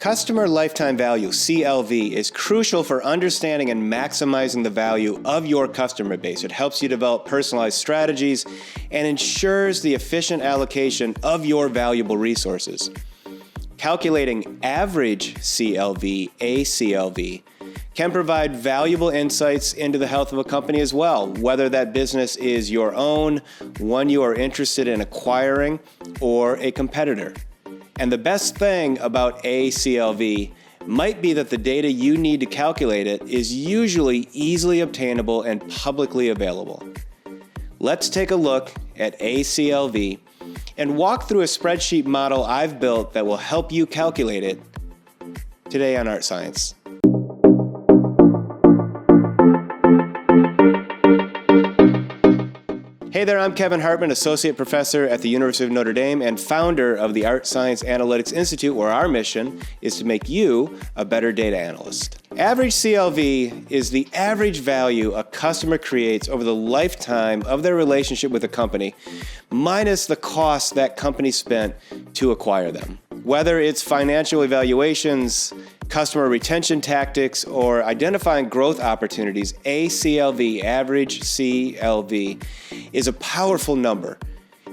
Customer lifetime value, CLV, is crucial for understanding and maximizing the value of your customer base. It helps you develop personalized strategies and ensures the efficient allocation of your valuable resources. Calculating average CLV, aCLV, can provide valuable insights into the health of a company as well, whether that business is your own, one you are interested in acquiring, or a competitor. And the best thing about aCLV might be that the data you need to calculate it is usually easily obtainable and publicly available. Let's take a look at aCLV and walk through a spreadsheet model I've built that will help you calculate it today on ArtScience. Hey there, I'm Kevin Hartman, Associate Professor at the University of Notre Dame and founder of the Art+Science Analytics Institute, where our mission is to make you a better data analyst. Average CLV is the average value a customer creates over the lifetime of their relationship with a company, minus the cost that company spent to acquire them. Whether it's financial evaluations, customer retention tactics, or identifying growth opportunities, aCLV, average CLV, is a powerful number.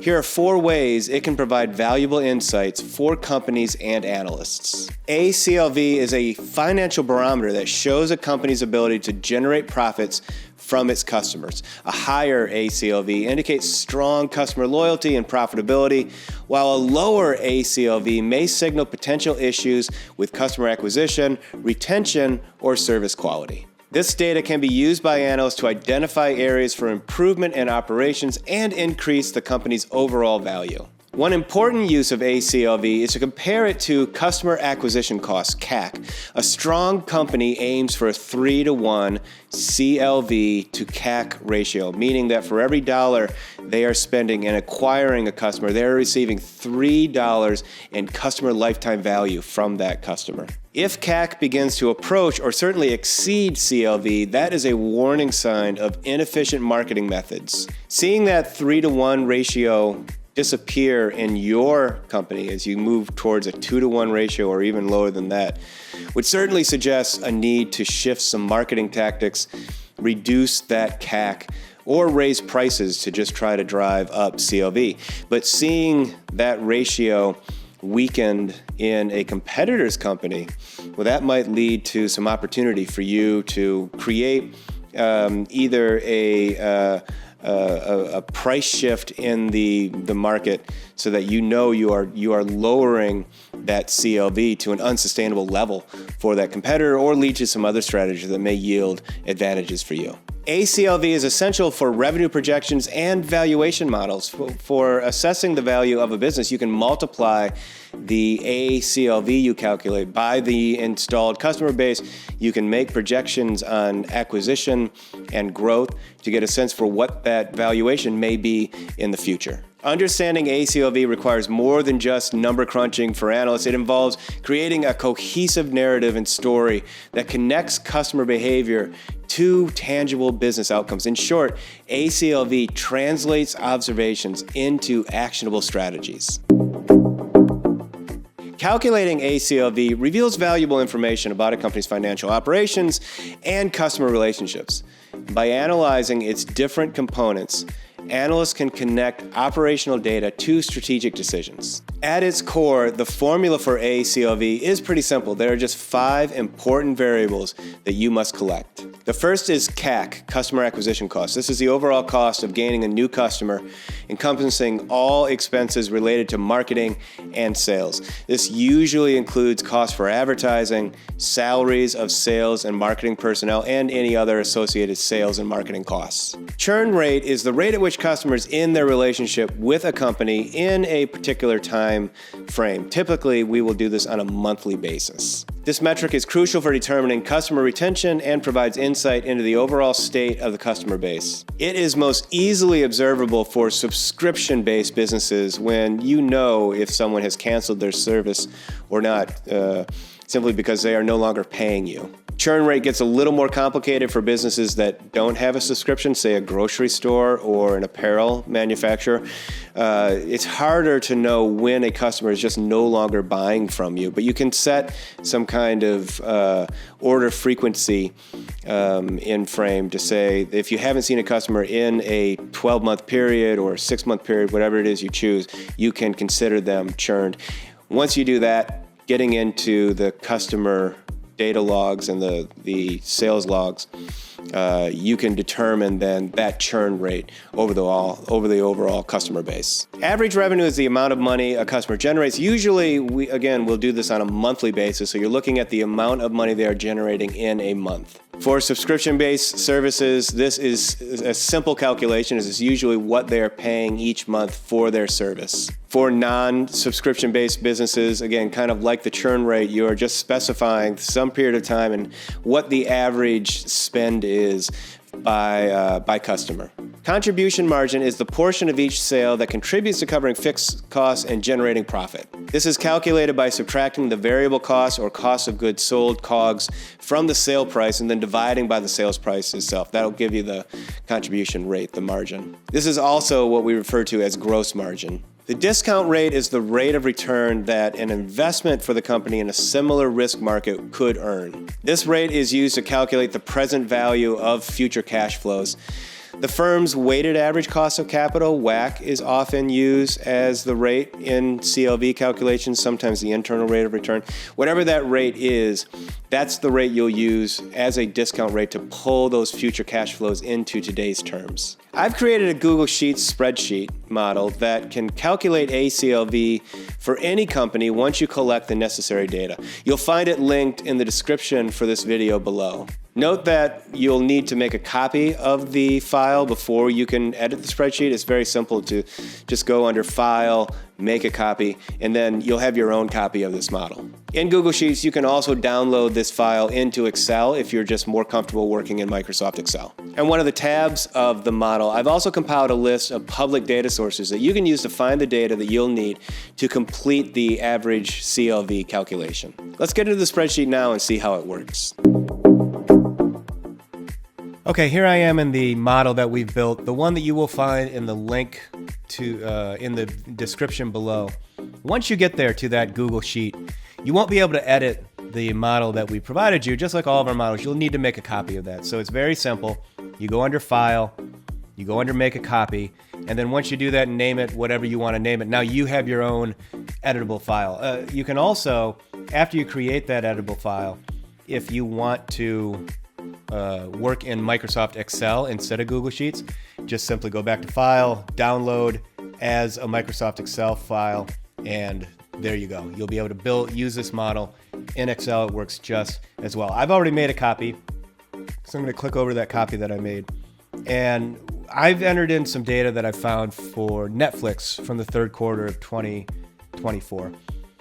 Here are 4 ways it can provide valuable insights for companies and analysts. aCLV is a financial barometer that shows a company's ability to generate profits from its customers. A higher aCLV indicates strong customer loyalty and profitability, while a lower aCLV may signal potential issues with customer acquisition, retention, or service quality. This data can be used by analysts to identify areas for improvement in operations and increase the company's overall value. One important use of aCLV is to compare it to customer acquisition costs, CAC. A strong company aims for a 3-to-1 CLV to CAC ratio, meaning that for every dollar they are spending in acquiring a customer, they are receiving $3 in customer lifetime value from that customer. If CAC begins to approach or certainly exceed CLV, that is a warning sign of inefficient marketing methods. Seeing that 3-to-1 ratio disappear in your company as you move towards a 2-to-1 ratio or even lower than that would certainly suggest a need to shift some marketing tactics, reduce that CAC, or raise prices to just try to drive up CLV. But seeing that ratio weakened in a competitor's company, well, that might lead to some opportunity for you to create either a price shift in the market so that you know you are lowering that CLV to an unsustainable level for that competitor, or lead to some other strategies that may yield advantages for you. aCLV is essential for revenue projections and valuation models. For assessing the value of a business, you can multiply the aCLV you calculate by the installed customer base. You can make projections on acquisition and growth to get a sense for what that valuation may be in the future. Understanding aCLV requires more than just number crunching for analysts. It involves creating a cohesive narrative and story that connects customer behavior to tangible business outcomes. In short, aCLV translates observations into actionable strategies. Calculating aCLV reveals valuable information about a company's financial operations and customer relationships. By analyzing its different components, analysts can connect operational data to strategic decisions. At its core, the formula for aCLV is pretty simple. There are just 5 important variables that you must collect. The first is CAC, customer acquisition cost. This is the overall cost of gaining a new customer, encompassing all expenses related to marketing and sales. This usually includes costs for advertising, salaries of sales and marketing personnel, and any other associated sales and marketing costs. Churn rate is the rate at which customers end their relationship with a company in a particular time frame. Typically, we will do this on a monthly basis. This metric is crucial for determining customer retention and provides insight into the overall state of the customer base. It is most easily observable for subscription-based businesses when you know if someone has canceled their service or not, simply because they are no longer paying you. Churn rate gets a little more complicated for businesses that don't have a subscription, say a grocery store or an apparel manufacturer. It's harder to know when a customer is just no longer buying from you, but you can set some kind of order frequency in frame to say if you haven't seen a customer in a 12-month period or a 6-month period, whatever it is you choose, you can consider them churned. Once you do that, getting into the customer data logs and the sales logs, you can determine then that churn rate over the overall customer base. Average revenue is the amount of money a customer generates. Usually, we'll do this on a monthly basis, so you're looking at the amount of money they are generating in a month. For subscription-based services, this is a simple calculation. It's usually what they're paying each month for their service. For non-subscription-based businesses, again, kind of like the churn rate, you are just specifying some period of time and what the average spend is by customer. Contribution margin is the portion of each sale that contributes to covering fixed costs and generating profit. This is calculated by subtracting the variable costs or cost of goods sold, COGS, from the sale price and then dividing by the sales price itself. That'll give you the contribution rate, the margin. This is also what we refer to as gross margin. The discount rate is the rate of return that an investment for the company in a similar risk market could earn. This rate is used to calculate the present value of future cash flows. The firm's weighted average cost of capital, WACC, is often used as the rate in CLV calculations, sometimes the internal rate of return. Whatever that rate is, that's the rate you'll use as a discount rate to pull those future cash flows into today's terms. I've created a Google Sheets spreadsheet model that can calculate aCLV for any company once you collect the necessary data. You'll find it linked in the description for this video below. Note that you'll need to make a copy of the file before you can edit the spreadsheet. It's very simple to just go under File, make a copy, and then you'll have your own copy of this model. In Google Sheets, you can also download this file into Excel if you're just more comfortable working in Microsoft Excel. And one of the tabs of the model, I've also compiled a list of public data sources that you can use to find the data that you'll need to complete the average CLV calculation. Let's get into the spreadsheet now and see how it works. Okay, here I am in the model that we've built, the one that you will find in the link to in the description below. Once you get there to that Google Sheet, you won't be able to edit the model that we provided you. Just like all of our models, you'll need to make a copy of that. So it's very simple. You go under File, you go under Make a Copy, and then once you do that, name it whatever you want to name it. Now you have your own editable file. You can also, after you create that editable file, if you want to work in Microsoft Excel instead of Google Sheets, just simply go back to File, Download as a Microsoft Excel file, and there you go. You'll be able to use this model in Excel. It works just as well. I've already made a copy, so I'm going to click over that copy that I made. And I've entered in some data that I found for Netflix from the third quarter of 2024.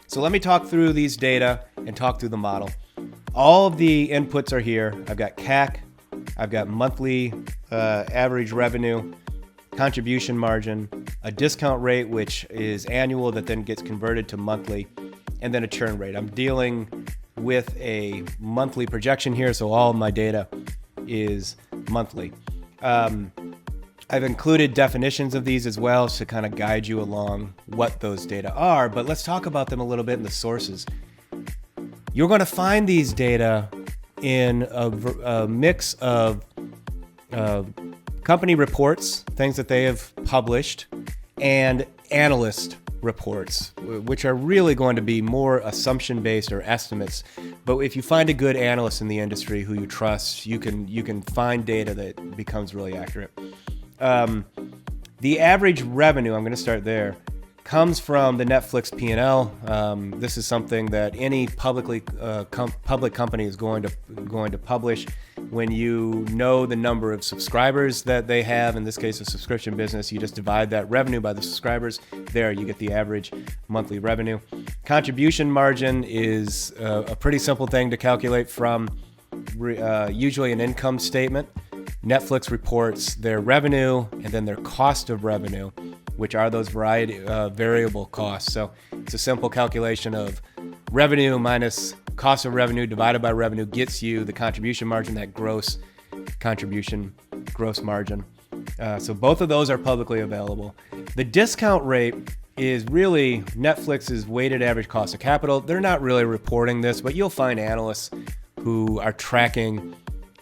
So let me talk through these data and talk through the model. All of the inputs are here. I've got CAC, I've got monthly average revenue, contribution margin, a discount rate, which is annual that then gets converted to monthly, and then a churn rate. I'm dealing with a monthly projection here, so all of my data is monthly. I've included definitions of these as well to kind of guide you along what those data are, but let's talk about them a little bit in the sources. You're going to find these data in a mix of company reports, things that they have published, and analyst reports, which are really going to be more assumption-based or estimates. But if you find a good analyst in the industry who you trust, you can find data that becomes really accurate. The average revenue, I'm going to start there, comes from the Netflix P&L. This is something that any public company is going to publish. When you know the number of subscribers that they have, in this case a subscription business, you just divide that revenue by the subscribers. There you get the average monthly revenue. Contribution margin is a pretty simple thing to calculate from usually an income statement. Netflix reports their revenue and then their cost of revenue, which are those variable costs. So it's a simple calculation of revenue minus cost of revenue divided by revenue gets you the contribution margin, that gross margin. So both of those are publicly available. The discount rate is really Netflix's weighted average cost of capital. They're not really reporting this, but you'll find analysts who are tracking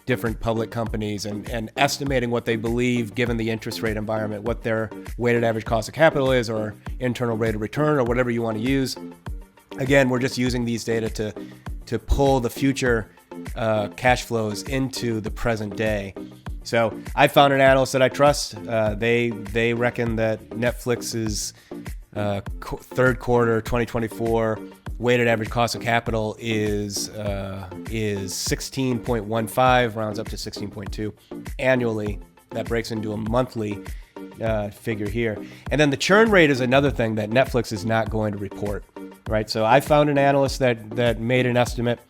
different public companies and estimating what they believe, given the interest rate environment, what their weighted average cost of capital is, or internal rate of return, or whatever you want to use. Again, we're just using these data to pull the future cash flows into the present day. So I found an analyst that I trust. They reckon that Netflix's third quarter 2024 weighted average cost of capital is 16.15, rounds up to 16.2 annually. That breaks into a monthly figure here. And then the churn rate is another thing that Netflix is not going to report, right? So I found an analyst that made an estimate,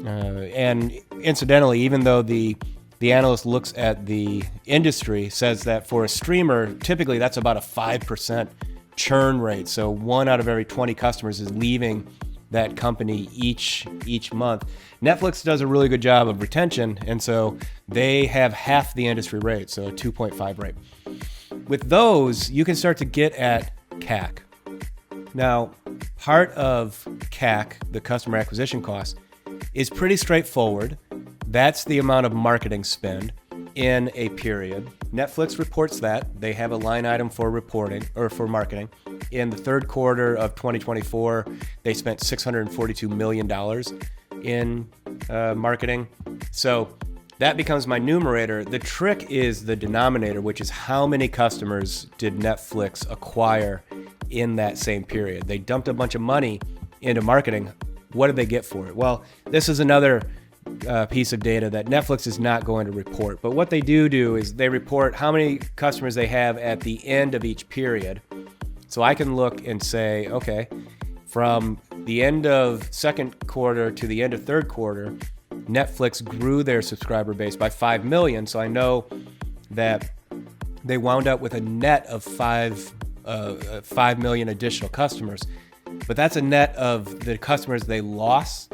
and incidentally, even though the analyst looks at the industry, says that for a streamer, typically that's about a 5% churn rate. So 1 out of every 20 customers is leaving that company each month. Netflix does a really good job of retention, and so they have half the industry rate, so a 2.5 rate. With those, you can start to get at CAC. Now, part of CAC, the customer acquisition cost, is pretty straightforward. That's the amount of marketing spend in a period. Netflix reports that. They have a line item for reporting or for marketing. In the third quarter of 2024, they spent $642 million in marketing. So that becomes my numerator. The trick is the denominator, which is how many customers did Netflix acquire in that same period. They dumped a bunch of money into marketing. What did they get for it? Well, this is another piece of data that Netflix is not going to report. But what they do is they report how many customers they have at the end of each period. So I can look and say, okay, from the end of second quarter to the end of third quarter, Netflix grew their subscriber base by 5 million. So I know that they wound up with a net of 5 million additional customers. But that's a net of the customers they lost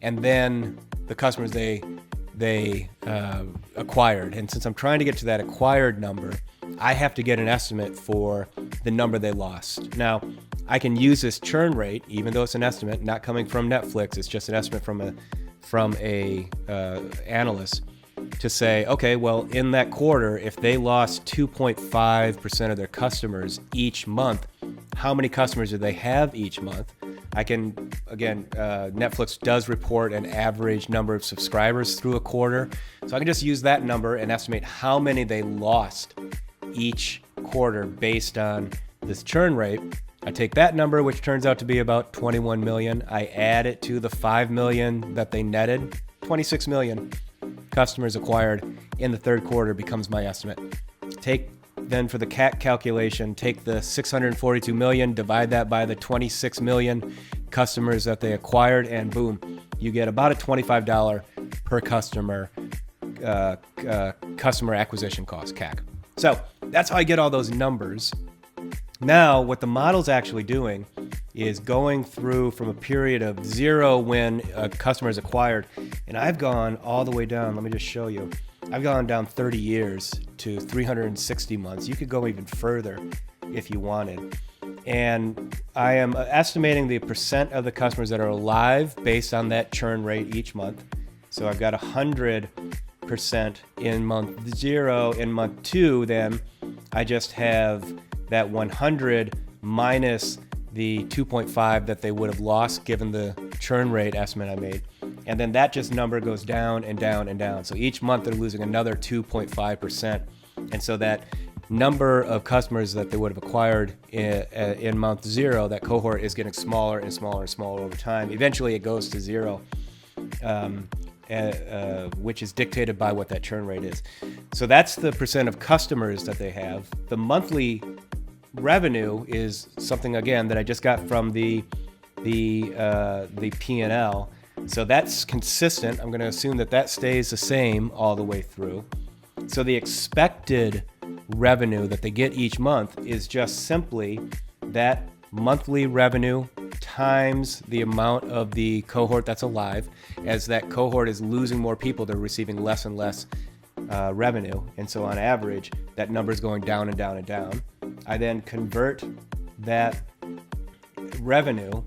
and then the customers they acquired. And since I'm trying to get to that acquired number, I have to get an estimate for the number they lost. Now, I can use this churn rate, even though it's an estimate, not coming from Netflix. It's just an estimate from a analyst, to say, okay, well, in that quarter, if they lost 2.5% of their customers each month, how many customers do they have each month? I can, again, Netflix does report an average number of subscribers through a quarter. So I can just use that number and estimate how many they lost each quarter based on this churn rate. I take that number, which turns out to be about 21 million. I add it to the 5 million that they netted. 26 million customers acquired in the third quarter becomes my estimate. Then for the CAC calculation, take the 642 million, divide that by the 26 million customers that they acquired, and boom, you get about a $25 per customer customer acquisition cost, CAC. So that's how I get all those numbers. Now, what the model's actually doing is going through from a period of 0 when a customer is acquired, and I've gone all the way down. Let me just show you. I've gone down 30 years to 360 months. You could go even further if you wanted. And I am estimating the percent of the customers that are alive based on that churn rate each month. So I've got 100% in month 0. In month 2, then I just have that 100 minus the 2.5 that they would have lost given the churn rate estimate I made. And then that just number goes down and down and down. So each month they're losing another 2.5%. And so that number of customers that they would have acquired in month 0, that cohort is getting smaller and smaller and smaller over time. Eventually it goes to 0, which is dictated by what that churn rate is. So that's the percent of customers that they have. The monthly revenue is something, again, that I just got from the P&L. So that's consistent. I'm going to assume that stays the same all the way through. So the expected revenue that they get each month is just simply that monthly revenue times the amount of the cohort that's alive. As that cohort is losing more people, they're receiving less and less revenue. And so on average, that number is going down and down and down. I then convert that revenue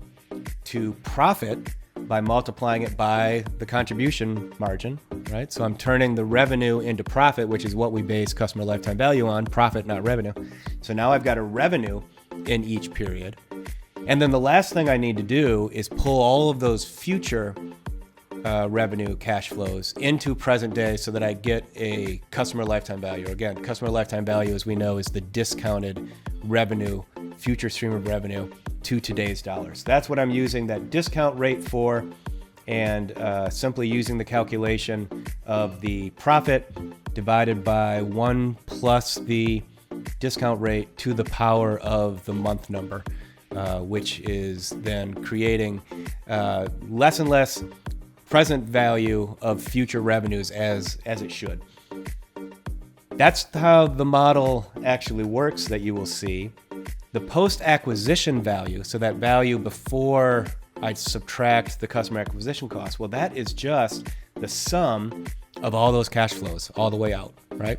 to profit by multiplying it by the contribution margin, right? So I'm turning the revenue into profit, which is what we base customer lifetime value on, profit, not revenue. So now I've got a revenue in each period. And then the last thing I need to do is pull all of those future revenue cash flows into present day so that I get a customer lifetime value. Again, customer lifetime value, as we know, is the discounted revenue, future stream of revenue to today's dollars. That's what I'm using that discount rate for, and simply using the calculation of the profit divided by 1 plus the discount rate to the power of the month number, which is then creating less and less present value of future revenues as it should. That's how the model actually works that you will see. The post-acquisition value, so that value before I subtract the customer acquisition cost, well, that is just the sum of all those cash flows all the way out, right?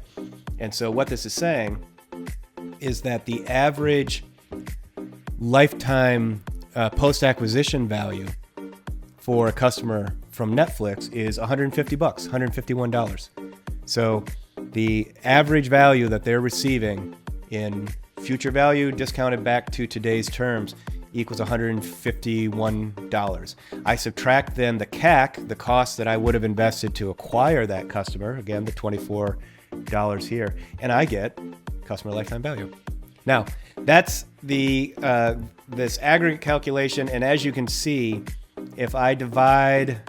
And so what this is saying is that the average lifetime post-acquisition value for a customer from Netflix is $150, $151. So the average value that they're receiving in future value discounted back to today's terms equals $151. I subtract then the CAC, the cost that I would have invested to acquire that customer, again, the $24 here, and I get customer lifetime value. Now, that's the this aggregate calculation, and as you can see, if I divide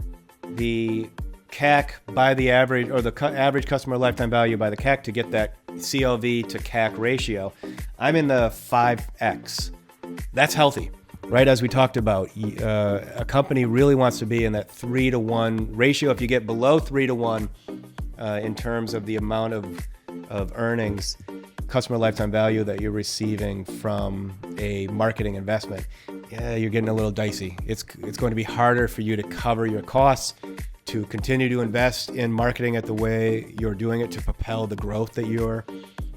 the CAC by the average, or the average customer lifetime value by the CAC to get that CLV to CAC ratio, I'm in the 5x. That's healthy, right? As we talked about, a company really wants to be in that 3-to-1 ratio. If you get below 3-to-1 in terms of the amount of earnings, customer lifetime value that you're receiving from a marketing investment, you're getting a little dicey. It's going to be harder for you to cover your costs, to continue to invest in marketing at the way you're doing it to propel the growth that you're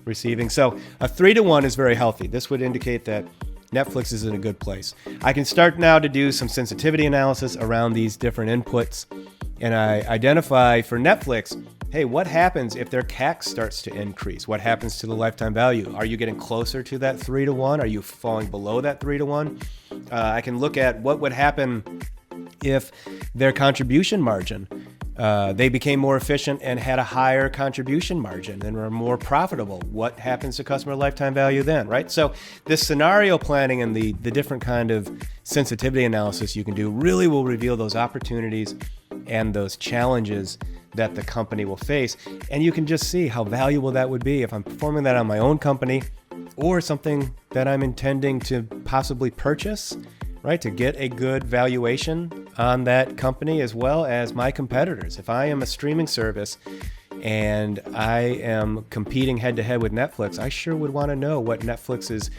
receiving. So a 3-to-1 is very healthy. This would indicate that Netflix is in a good place. I can start now to do some sensitivity analysis around these different inputs, and I identify for Netflix, hey, what happens if their CAC starts to increase? What happens to the lifetime value? Are you getting closer to that 3-to-1? Are you falling below that 3-to-1? I can look at what would happen if their contribution margin, they became more efficient and had a higher contribution margin and were more profitable. What happens to customer lifetime value then, right? So this scenario planning and the different kind of sensitivity analysis you can do really will reveal those opportunities and those challenges that the company will face. And you can just see how valuable that would be if I'm performing that on my own company or something that I'm intending to possibly purchase, right? To get a good valuation on that company as well as my competitors. If I am a streaming service and I am competing head to head with Netflix, I sure would want to know what Netflix's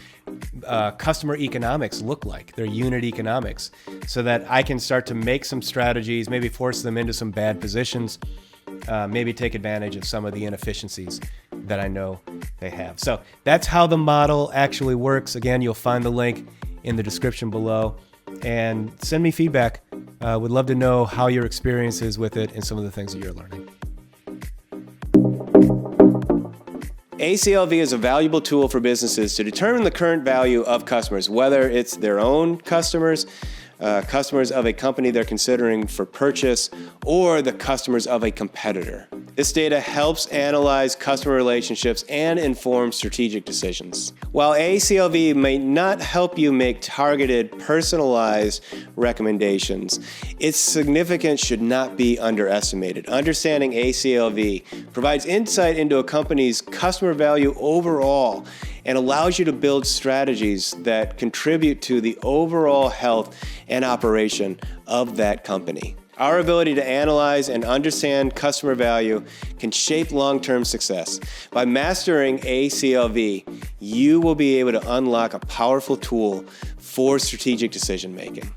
customer economics look like, their unit economics, so that I can start to make some strategies, maybe force them into some bad positions, maybe take advantage of some of the inefficiencies that I know they have. So that's how the model actually works. Again, you'll find the link in the description below, and send me feedback. Would love to know how your experience is with it and some of the things that you're learning. aCLV is a valuable tool for businesses to determine the current value of customers, whether it's their own customers, customers of a company they're considering for purchase, or the customers of a competitor. This data helps analyze customer relationships and inform strategic decisions. While aCLV may not help you make targeted, personalized recommendations, its significance should not be underestimated. Understanding aCLV provides insight into a company's customer value overall and allows you to build strategies that contribute to the overall health and operation of that company. Our ability to analyze and understand customer value can shape long-term success. By mastering aCLV, you will be able to unlock a powerful tool for strategic decision making.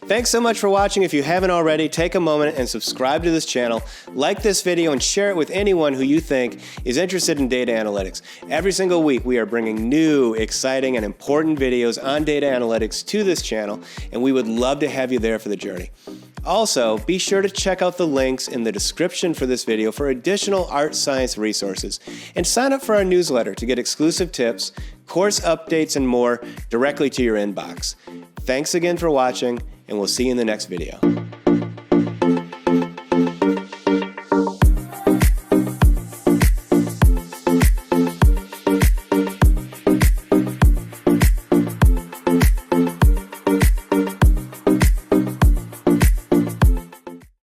Thanks so much for watching. If you haven't already, take a moment and subscribe to this channel, like this video, and share it with anyone who you think is interested in data analytics. Every single week, we are bringing new, exciting, and important videos on data analytics to this channel, and we would love to have you there for the journey. Also, be sure to check out the links in the description for this video for additional ArtScience resources, and sign up for our newsletter to get exclusive tips, course updates, and more directly to your inbox. Thanks again for watching, and we'll see you in the next video.